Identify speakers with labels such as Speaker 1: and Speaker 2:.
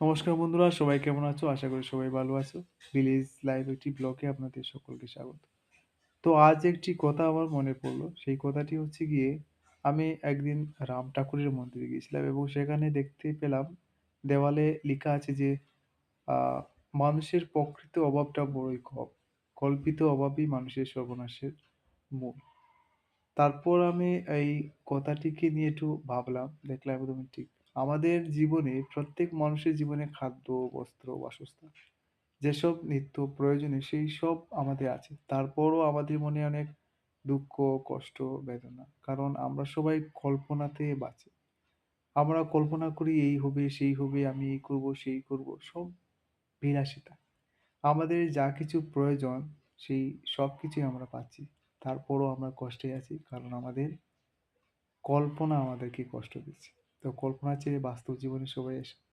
Speaker 1: নমস্কার বন্ধুরা, সবাই কেমন আছো? আশা করি সবাই ভালো আছো। ভিলেজ লাইভ একটি ব্লগে আপনাদের সকলকে স্বাগত। তো আজ একটি কথা আমার মনে পড়লো। সেই কথাটি হচ্ছে গিয়ে আমি একদিন রাম ঠাকুরের মন্দিরে গিয়েছিলাম এবং সেখানে দেখতে পেলাম দেওয়ালে লিখা আছে যে আ মানুষের প্রকৃত অভাবটা বড়ই কম। কল্পিত অভাবই মানুষের সর্বনাশের মূল। তারপর আমি এই কথাটিকে নিয়ে একটু ভাবলাম, দেখলাম একদমই ঠিক। আমাদের জীবনে প্রত্যেক মানুষের জীবনে খাদ্য, বস্ত্র, বাসস্থান যেসব নিত্য প্রয়োজনীয় সেইসব আমাদের আছে। তারপরও আমাদের মনে অনেক দুঃখ, কষ্ট, বেদনা। কারণ আমরা সবাই কল্পনাতে বাঁচি। আমরা কল্পনা করি এই হবে, সেই হবে, আমি এই করব, সেই করব। সব বিলাসিতা। আমাদের যা কিছু প্রয়োজন সেই সবকিছুই আমরা পাচ্ছি। তারপরও আমরা কষ্টে আছি। কারণ আমাদের কল্পনা আমাদেরকে কষ্ট দিচ্ছে। তো কল্পনা ছেড়ে বাস্তব জীবনে সবাই আসুন।